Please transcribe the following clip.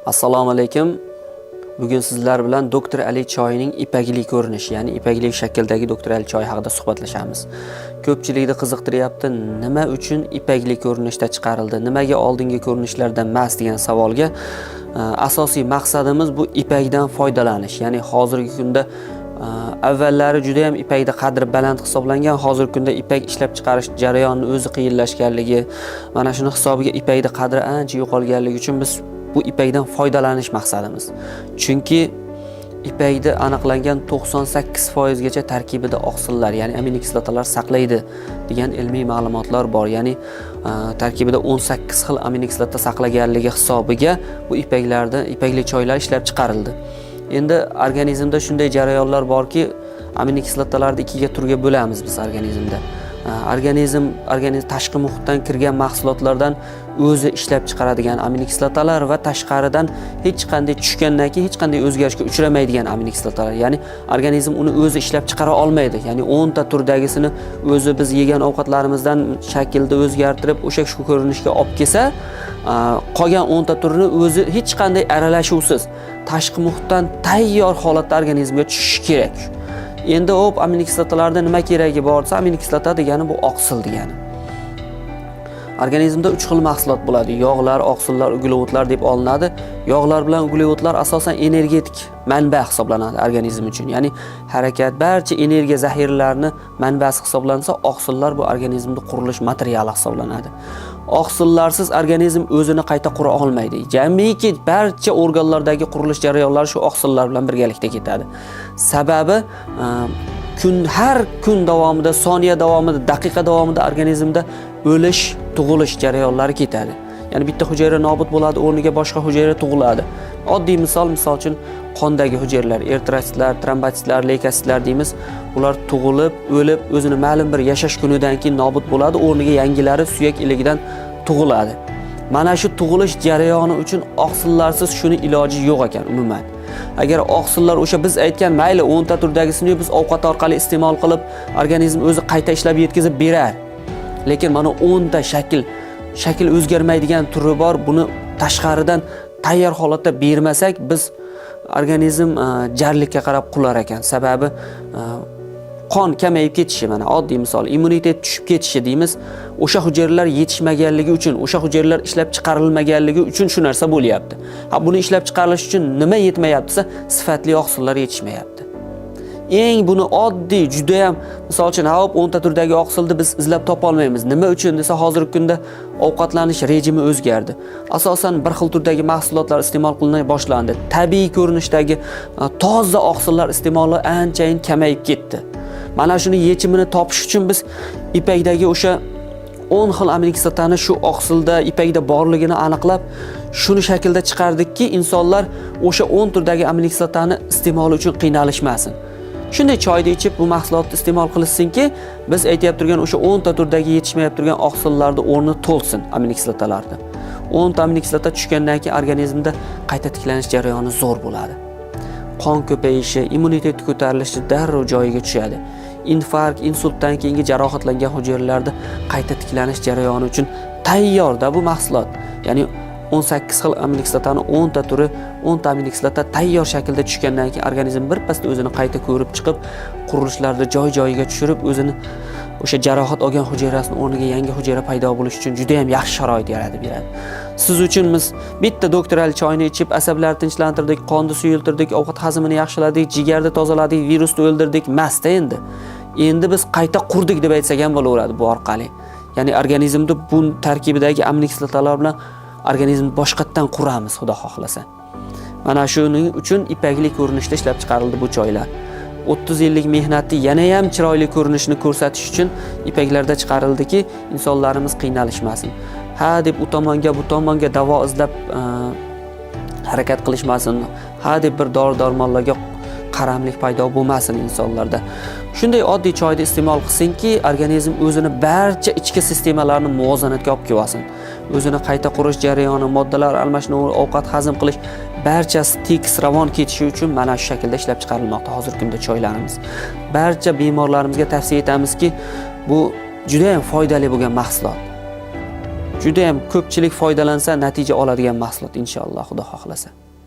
Assalomu alaykum. Bugun sizlar bilan Dr. Ali choyining ipakli ko'rinishi, ya'ni ipakli shakldagi Dr. Ali choyi haqida suhbatlashamiz. Ko'pchilikni qiziqtiryapti, nima uchun ipakli ko'rinishda chiqarildi, nimaga oldingi ko'rinishlardan emas degan savolga asosiy maqsadimiz bu ipakdan foydalanish. Ya'ni hozirgi kunda avvallari juda ham ipakda qadri baland hisoblangan, hozirgi kunda ipak ishlab chiqarish jarayonining o'zi qiyinlashganligi, mana shuni hisobiga ipakda qadri ancha yo'qolganligi uchun biz bu ipakdan foydalanish maqsadimiz. Chunki ipakda aniqlangan 98% gacha tarkibida oqsillar, ya'ni aminokislotalar saqlaydi degan ilmiy ma'lumotlar bor. Ya'ni tarkibida 18 xil aminokislota saqlaganligi hisobiga bu ipakli choylar ishlab chiqarildi. Endi organizmda shunday jarayonlar borki, aminokislotalarni ikkiga turga bo'lamiz biz organizmda. Organizm tashqi muhitdan kirgan mahsulotlardan o'zi ishlab chiqaradigan aminokislotalar va tashqaridan hech qanday tushgandan keyin hech qanday o'zgarishga uchramaydigan aminokislotalar. Ya'ni organizm uni o'zi ishlab chiqara olmaydi. Ya'ni 10 ta turdagisini o'zi biz yegan ovqatlarimizdan shaklda o'zgartirib o'sha shu ko'rinishga olib kelsa, qolgan 10 ta turini o'zi hech qanday aralashuvsiz tashqi muhitdan tayyor holatda organizmga tushishi kerak. Endi aminokislotalarda nima keragi borsa, aminokislota degani bu oqsil degani. Organizmda 3 xil mahsulot bo'ladi: yog'lar, oqsillar, uglevodlar deb olinadi. Yog'lar bilan uglevodlar asosan energetik manba hisoblanadi organizm uchun. Ya'ni harakat, barcha energiya zaxiralarini manbasi hisoblansa, oqsillar bu organizmning qurilish materiali hisoblanadi. Oqsillarsiz organizm o'zini qayta qura olmaydi. Jamiki barcha organlardagi qurilish jarayonlari shu oqsillar bilan birgalikda ketadi. Sababi har kun davomida, soniya davomida, daqiqa davomida organizmda o'lish, tug'ilish jarayonlari ketadi. Ya'ni bitta hujayra nobud bo'ladi, o'rniga boshqa hujayra tug'iladi. Oddiy misol uchun qondagi hujayralar, eritrotsitlar, trombositlar, leykositlar deymiz. Ular tug'ilib, o'lib, o'zini ma'lum bir yashash kunidan keyin nobud bo'ladi, o'rniga yangilari suyak iligidan tug'iladi. Mana shu tug'ilish jarayoni uchun oqsillarsiz shuni iloji yo'q ekan umuman. Agar oqsillar o'sha biz aytgan mayli 10 ta turdagisini biz ovqat orqali iste'mol qilib, organizm o'zi qayta ishlab yetkazib berar. Lekin mana 10 ta shakl o'zgarmaydigan turi bor. Buni tashqaridan tayyor holatda bermasak, biz organizm jarlikka qarab qular ekan. Sababi qon kamayib ketishi, mana oddiy misol, immunitet tushib ketishi deymiz. O'sha hujayralar yetishmaganligi uchun, o'sha hujayralar ishlab chiqarilmaganligi uchun shu narsa bo'lyapti. Buni ishlab chiqarilish uchun nima yetmayapti? Sifatli oqsillar yetishmayapti. Eng buni oddiy, juda ham misol uchun 10 ta turdagi oqsilni biz izlab topa olmaymiz. Nima uchun desa, hozirgi kunda ovqatlanish rejimi o'zgardi. Asosan bir xil turdagi mahsulotlar iste'mol qilina boshlandi. Tabiiy ko'rinishdagi toza oqsillar iste'moli anchayin kamayib ketdi. Mana shuni yechimini topish uchun biz ipakdagi o'sha 10 xil aminokislotani shu oqsilda, ipakda borligini aniqlab, shuni shaklda chiqardikki, insonlar o'sha 10 turdagi aminokislotani iste'moli uchun qiynalishmasin. Shunday choyda ichib bu mahsulotni iste'mol qilsinki, biz aytib turgan o'sha 10 ta turdagi yetishmayib turgan oqsillarning o'rni to'lsin aminokislotalarda. 10 ta aminokislota tushgandan keyin organizmda qayta tiklanish jarayoni zo'r bo'ladi. Qon ko'payishi, immunitet ko'tarilishi darrov joyiga tushadi. Infarkt, insultdan keyingi jarohatlangan hujayralarda qayta tiklanish jarayoni uchun tayyorda bu mahsulot. Ya'ni 18 xil aminokislotani 10 ta turi, 10 ta aminokislota tayyor shaklda tushgandan keyin organizm birpasda o'zini qayta ko'rib chiqib, qurilishlarda joy-joyiga tushirib, o'zini o'sha jarohat olgan hujayrasining o'rniga yangi hujayra paydo bo'lish uchun juda ham yaxshi sharoit yaratib beradi. Siz uchun biz bitta Dr. Ali choyini ichib, asablarni tinchlantirdik, qonni suyultirdik, ovqat hazmini yaxshiladik, jigarni tozaladik, virusni o'ldirdik, emasda endi. Endi biz qayta qurdik deb aytsak ham bo'laveradi bu orqali. Ya'ni organizmda bu tarkibidagi aminokislotalar bilan organizmni boshqatdan quramiz, xudo xohlasa. Mana shuning uchun ipakli ko'rinishda ishlab chiqarildi bu choylar. 30 yillik mehnatni yana ham chiroyli ko'rinishni ko'rsatish uchun ipaklarda chiqarildiki, insonlarimiz qiynalishmasin. Deb u tomonga bu tomonga davo izlab harakat qilishmasin. Deb bir dori-darmonlarga qaramlik paydo bo'lmasin insonlarda. Shunday oddiy choyni iste'mol qilsinki, organizm o'zini barcha ichki sistemalarni muvozanatga olib kelsin. O'zini qayta qurish jarayoni, moddalar almashinuvi, ovqat hazm qilish barchasi tekis ravon ketishi uchun mana shu shaklda ishlab chiqarilmoqda hozirgi kunda choylarimiz. Barcha bemorlarimizga tavsiya etamizki, bu juda ham foydali bo'lgan mahsulot. juda ham ko'pchilik foydalansa natija oladigan mahsulot inshaalloh, Xudo xohlasa.